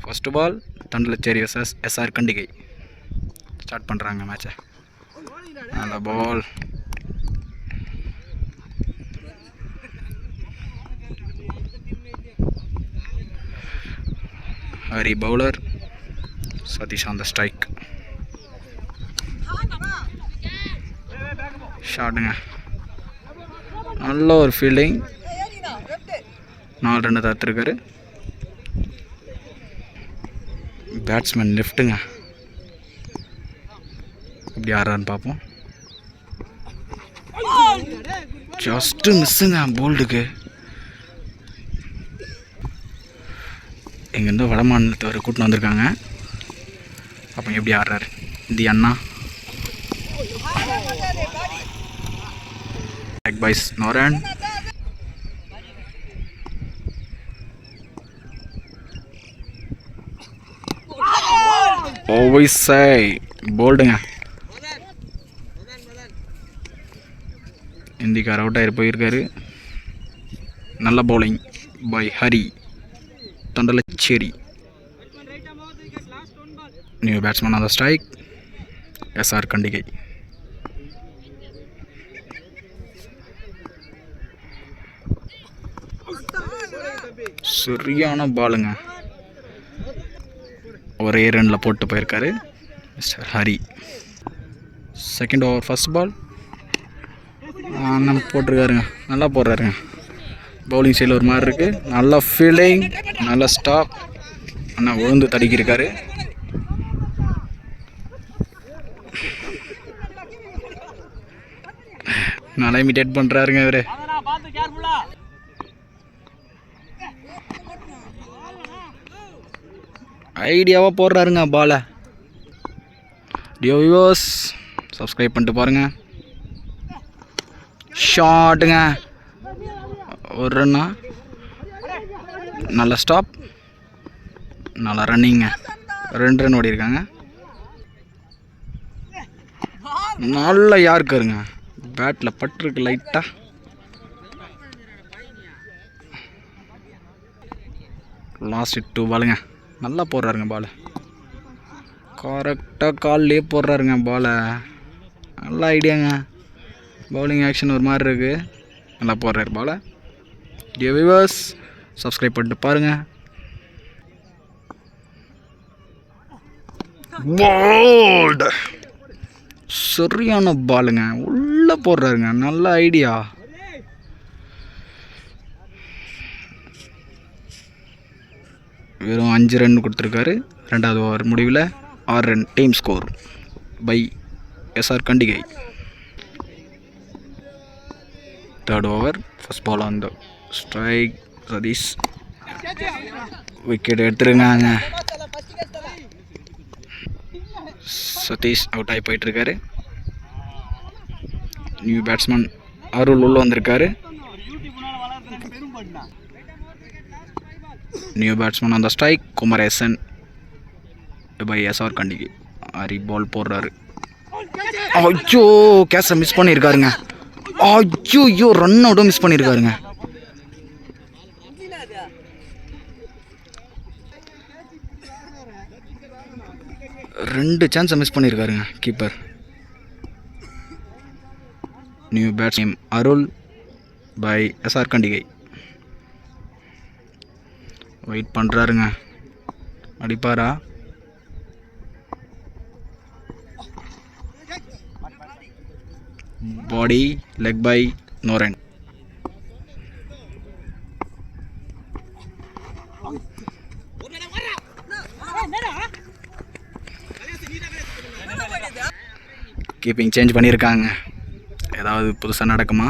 First ball Thandalacheri vs SR Kandigai. Start பண்ணுறாங்க மேட்சை. அந்த ball Hari bowler, Sathish on the strike. ஷாட்டுங்க, நல்ல ஒரு ஃபீல்டிங். 4 ரன் தடுத்துருக்காரு. பேட்ஸ்மேன் லெஃப்ட்டுங்க, இப்படி ஆடுறான்னு பார்ப்போம். ஜஸ்ட்டு மிஸ்ஸுங்க போல்டுக்கு. இங்கேருந்து வட மாநிலத்தவர் கூட்டின்னு வந்திருக்காங்க. அப்போ எப்படி ஆடுறாரு இந்த அண்ணா. Back by Snoran. Always say boldங்க. இந்திக்கார் அவுட் ஆகி போயிருக்காரு. நல்ல bowling by Hari Thandalachery. New batsman on the strike, SR Kandigai. சரியான பாலுங்க, ஒரே ரனில் போட்டு போயிருக்காரு mister Hari. Second over first ball அண்ணன் போட்டிருக்காருங்க, நல்லா போடுறாருங்க. பவுலிங் ஸ்டைல் ஒரு மாதிரி இருக்குது. நல்ல ஃபீல்டிங், நல்ல ஸ்டாப். அண்ணா விழுந்து தடுக்கியிருக்காரு. நல்லா இமிட்டேட் பண்ணுறாருங்க இவர். ஐடியாவாக போடுறாருங்க பாலை. வியூவர்ஸ் சப்ஸ்கிரைப் பண்ணிட்டு பாருங்கள். ஷாட்டுங்க, ஒரு ரன்னா. நல்ல ஸ்டாப், நல்ல ரன்னிங்க. 2 ரன் ஓடி இருக்காங்க. நல்ல யாருக்காருங்க, பேட்டில் பட்டிருக்கு லைட்டாக. லாஸ்ட் 2 பாலுங்க, நல்லா போடுறாருங்க பால். கரெக்டாக கால்லே போடுறாருங்க பாலை. நல்ல ஐடியாங்க. பவுலிங் ஆக்ஷன் ஒரு மாதிரி இருக்குது. நல்லா போடுறாரு பாலை. டியர் வியூவர்ஸ் சப்ஸ்கிரைப் பண்ணிட்டு பாருங்கள். போல்ட், சரியான பாலுங்க, உள்ளே போடுறாருங்க. நல்ல ஐடியா. வெறும் 5 ரன் கொடுத்துருக்காரு. 2வது ஓவர் முடிவில் 6 run team score by SR Kandigai. 3rd over first ball on the strike. Sathish wicket எடுத்துருங்க. சதீஷ் அவுட் ஆகி போயிட்டுருக்காரு. நியூ பேட்ஸ்மேன் அருள் உள்ள வந்திருக்காரு. New batsman on the strike Kumaresan by SR Kandigai. Hari ball போடுறாரு. ஐயோ, கேட்சை மிஸ் பண்ணியிருக்காருங்க. ஐயோ, ரன் அவுட்டும் மிஸ் பண்ணியிருக்காருங்க. ரெண்டு சான்ஸை மிஸ் பண்ணியிருக்காருங்க keeper. New batsman Arul by SR Kandigai. Wait பண்ணுறாருங்க, அடிப்பாரா? Body leg by Noran. Keeping change பண்ணியிருக்காங்க. ஏதாவது புதுசாக நடக்குமா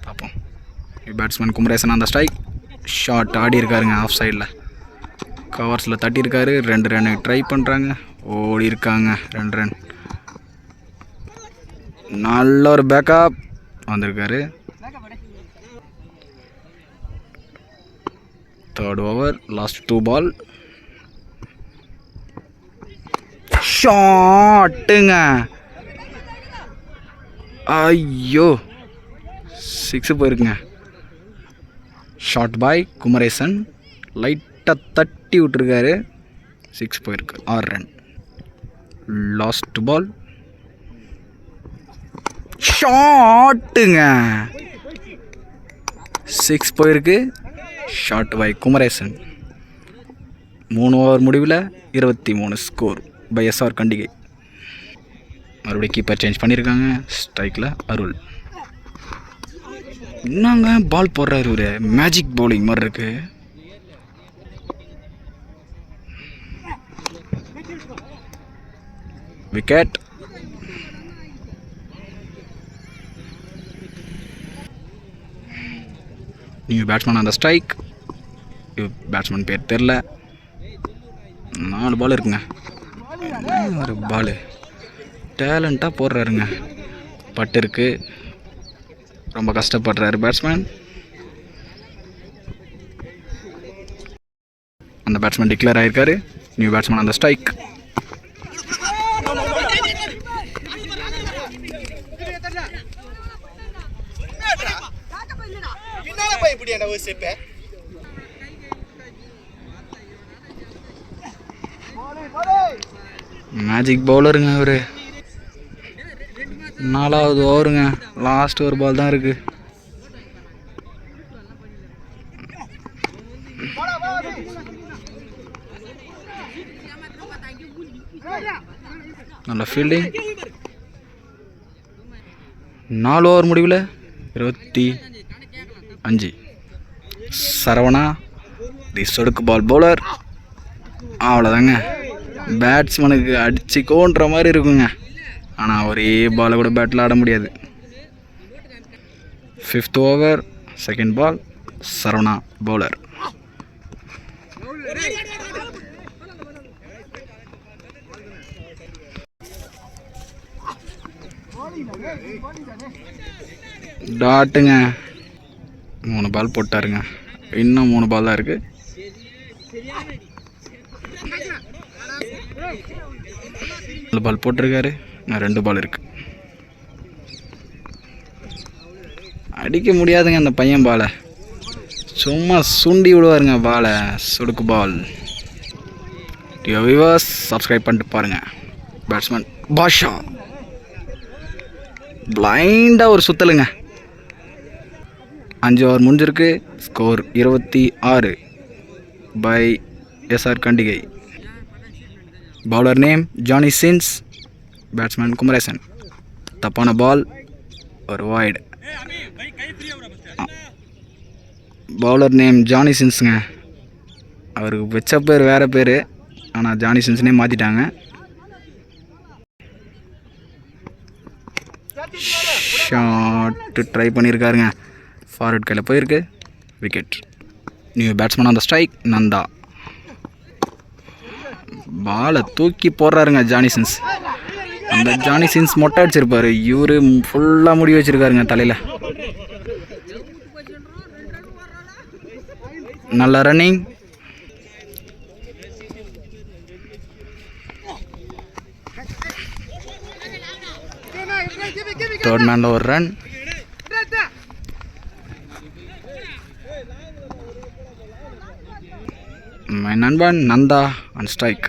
பார்ப்போம். பேட்ஸ்மேன் குமரேசன் அந்த ஸ்ட்ரைக். ஷாட் ஆடி இருக்காருங்க ஆஃப் சைடில். கவர்ஸில் தட்டியிருக்காரு. 2 ரன் ட்ரை பண்ணுறாங்க. ஓடி இருக்காங்க 2 ரன். நல்ல ஒரு பேக்கப் வந்திருக்காரு. 3rd ஓவர் லாஸ்ட் 2 பால். ஷாட்டுங்க, ஐயோ 6 போயிருக்குங்க. ஷாட் பாய் குமரேசன் லைட்டாக தட்டி விட்டுருக்காரு. 6 போயிருக்கு, 6 ரன். லாஸ்ட் பால், ஷாட்டுங்க, 6 போயிருக்கு. Shot by Kumaresan. 3 ஓவர் முடிவில் 23 ஸ்கோர் பை எஸ்ஆர் கண்டிகை. மறுபடியும் கீப்பர் சேஞ்ச் பண்ணியிருக்காங்க. ஸ்ட்ரைக்கில் அருள். என்னங்க பால் போடுறாரு, ஒரு மேஜிக் பவுலிங் மாதிரி இருக்கு. விக்கெட். நியூ பேட்ஸ்மேன் அந்த ஸ்ட்ரைக். பேட்ஸ்மேன் பேர் தெரில. 4 பால் இருக்குங்க. ஒரு பால் டேலண்ட்டாக போடுறாருங்க. பட்டு இருக்கு. ரொம்ப கஷ்டப்படுறாரு பேட்ஸ்மேன். அந்த பேட்ஸ்மேன் டிக்ளேர் ஆகிருக்காரு. நியூ பேட்ஸ்மேன் அந்த ஸ்ட்ரைக். மேஜிக் பவுலருங்க அவரு. 4வது ஓவருங்க. லாஸ்ட் ஒரு பால் தான் இருக்கு. நல்ல ஃபீல்டிங். 4 ஓவர் முடிவில் 25. சரவணா தி சொடுக்கு பால் பவுலர். அவ்வளோதாங்க. பேட்ஸ்மேனுக்கு அடிச்சுக்கோன்ற மாதிரி இருக்குங்க. ஆனால் ஒரே பாலை கூட பேட்டில் ஆட முடியாது. 5th ஓவர், 2nd பால், சரவணா பவுலர். டாட்டுங்க. 3 பால் போட்டாருங்க. இன்னும் 3 பால் தான் இருக்குது. பால் போட்டிருக்காரு. 2 பால் இருக்கு. அடிக்க முடியாதுங்க அந்த பையன் பாலை. சும்மா சுண்டி விடுவாருங்க பாலை. சொடுக்கு பால். வியூவர்ஸ் சப்ஸ்கிரைப் பண்ணிட்டு பாருங்க. பேட்ஸ்மேன் பாஷா பிளைண்டாக ஒரு சுத்தலுங்க. 5 ஓவர் முடிஞ்சிருக்கு. ஸ்கோர் 26 பை எஸ்ஆர் Kandigai. Bowler name Johnny Sins. Batsman Kumaresan. தப்பான பால், ஒரு வைடு. பவுலர் நேம் ஜானி சின்ஸுங்க. அவருக்கு வச்ச பேர் வேறு பேர், ஆனால் ஜானி சின்ஸ்னே மாற்றிட்டாங்க. Shot try பண்ணியிருக்காருங்க. ஃபார்வர்ட் கையில் போயிருக்கு. விக்கெட். நியூ பேட்ஸ்மேன் அந்த ஸ்ட்ரைக், நந்தா. பாலை தூக்கி போடுறாருங்க ஜானி சின்ஸ். அந்த ஜானி சின்ஸ் மொட்டை அடிச்சிருப்பாரு. இவரு ஃபுல்லாக முடி வச்சிருக்காருங்க தலையில். நல்ல ரன்னிங். தேர்ட் மேனில் ஒரு ரன். மை நண்பன் நந்தா ஆன் ஸ்ட்ரைக்.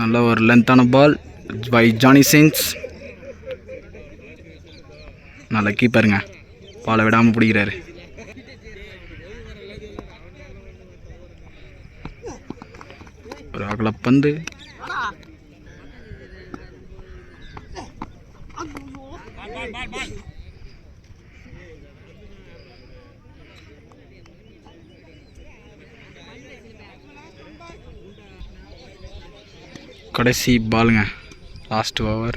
நல்ல ஒரு லென்த்தான பால் பை ஜானி சின்ஸ். நல்ல கீப்பருங்க. பாலை விடாமல் பிடிக்கிறாரு. ஒரு அகலப்பந்து. கடைசி பாலுங்க. Last over.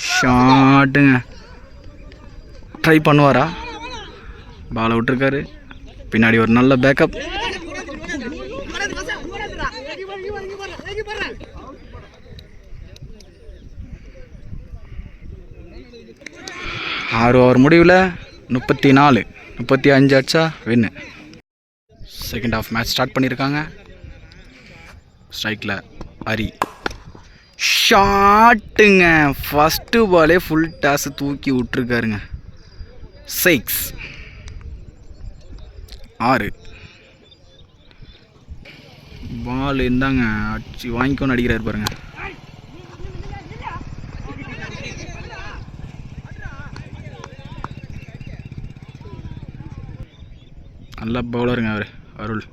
ஷாட்டுங்க. ட்ரை பண்ணுவாரா? பாலை விட்டுருக்காரு. பின்னாடி ஒரு நல்ல பேக்கப். ஆறு ஓவர் முடிவில் 34-35 அடிச்சா வின்னு. செகண்ட் ஹாஃப் மேட்ச் ஸ்டார்ட் பண்ணியிருக்காங்க. ஸ்ட்ரைக்கில் ஹரி. ஷாட்டுங்க. ஃபஸ்ட்டு பாலே ஃபுல் டாஸ் தூக்கி விட்டுருக்காருங்க. 6. 6. பால் இருந்தாங்க அடிச்சு வாங்கிக்கோன்னு அடிக்கிறாரு பாருங்க. நல்ல பவுலருங்க அவர் அருள்.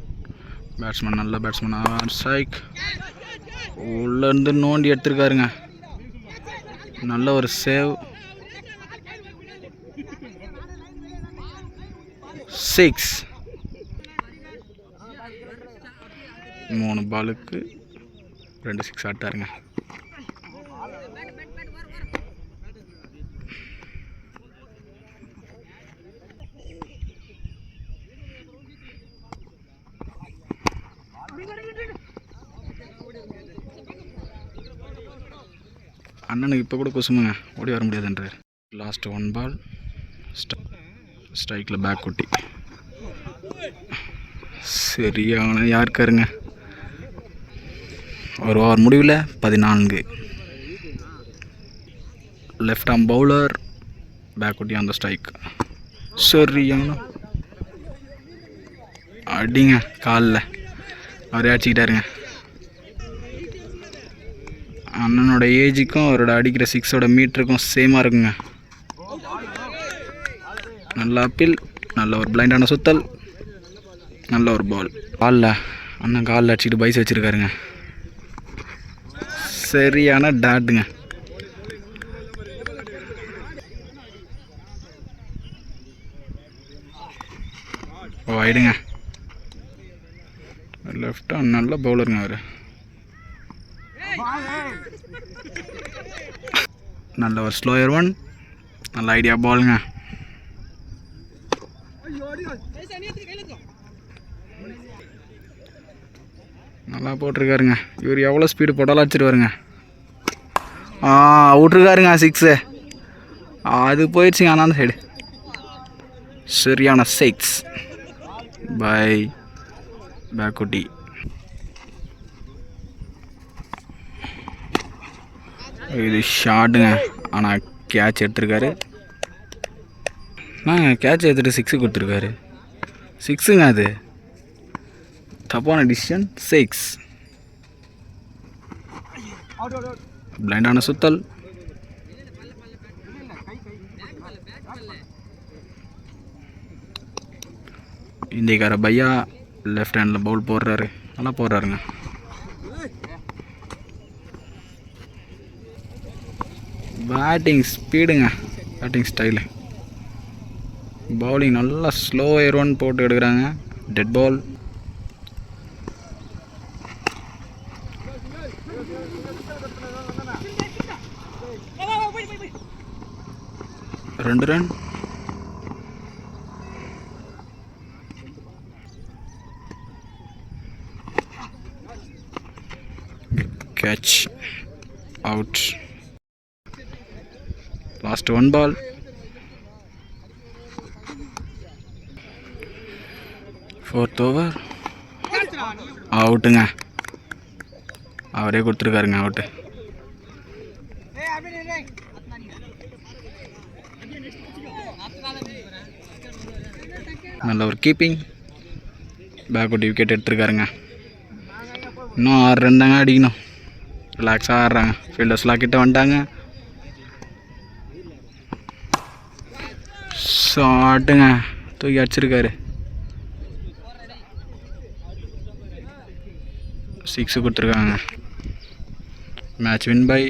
பேட்ஸ்மேன், நல்ல பேட்ஸ்மேன். ஸ்ட்ரைக் உள்ளேருந்து நோண்டி எடுத்துருக்காருங்க. நல்ல ஒரு சேவ். 6. 3 பாலுக்கு 2 6 ஆட்டாருங்க. அண்ணனுக்கு இப்போ கூட குசுமுங்க, ஓடி வர முடியாதுன்றார். லாஸ்ட் 1 பால். ஸ்ட்ரைக்கில் பேக் குட்டி. சரியான யாருக்காருங்க. ஒரு ஓவர் முடிவில் 14. லெஃப்ட் ஆர்ம் பவுலர், பேக் குட்டி அந்த ஸ்ட்ரைக். சரியான அடிங்க காலில். அவரே அடிச்சுக்கிட்டாருங்க. அண்ணனோட ஏஜுக்கும் அவரோட அடிக்கிற 6ஓட மீட்டருக்கும் சேமாக இருக்குங்க. நல்ல அப்பீல், நல்ல ஒரு பிளைண்டான சுத்தல், நல்ல ஒரு பால். காலில் அண்ணன் காலில் அடிச்சுக்கிட்டு பைஸ் வச்சுருக்காருங்க. சரியான டாட்டுங்க. ஆயிடுங்க. லெஃப்டாக நல்ல பவுலருங்க அவர். நல்ல ஒரு ஸ்லோயர் 1. நல்ல ஐடியா பாலுங்க. நல்லா போட்டிருக்காருங்க. இவர் எவ்வளோ ஸ்பீடு போட்டாலும் அடிச்சிருவாருங்க. விட்ருக்காருங்க 6. அது போயிடுச்சுங்க ஆனால் அந்த சைடு. சரியான 6 பை பேக்குட்டி. இது ஷார்ட்டுங்க, ஆனால் கேட்ச் எடுத்துருக்காரு. கேட்ச் எடுத்துகிட்டு 6 கொடுத்துருக்காரு. 6ங்க அது. தப்பான டிசிஷன். 6. பிளைண்டான சுத்தல். இந்தியக்கார பையா லெஃப்ட் ஹேண்டில் பவுல் போடுறாரு. நல்லா போடுறாருங்க. பேட்டிங் ஸ்பீடுங்க, பேட்டிங் ஸ்டைலு. பவுலிங் நல்லா ஸ்லோயர் 1 போட்டு எடுக்கிறாங்க. Dead ball. ரெண்டு run. Catch out. Last 1 ball. Fourth over. அவுட்டுங்க. அவரே கொடுத்துருக்காருங்க அவுட்டு. நல்ல ஒரு கீப்பிங். பேக்குட்டி விக்கெட் எடுத்துருக்காருங்க. இன்னும் 6 ரன் தாங்க அடிக்கணும். ரிலாக்ஸாக ஆடுறாங்க. ஃபீல்டர்ஸ்லாம் கிட்ட வந்துட்டாங்க. ஷாட்டுங்க, தூக்கி அடிச்சிருக்காரு. 6 கொடுத்துருக்காங்க. Match win by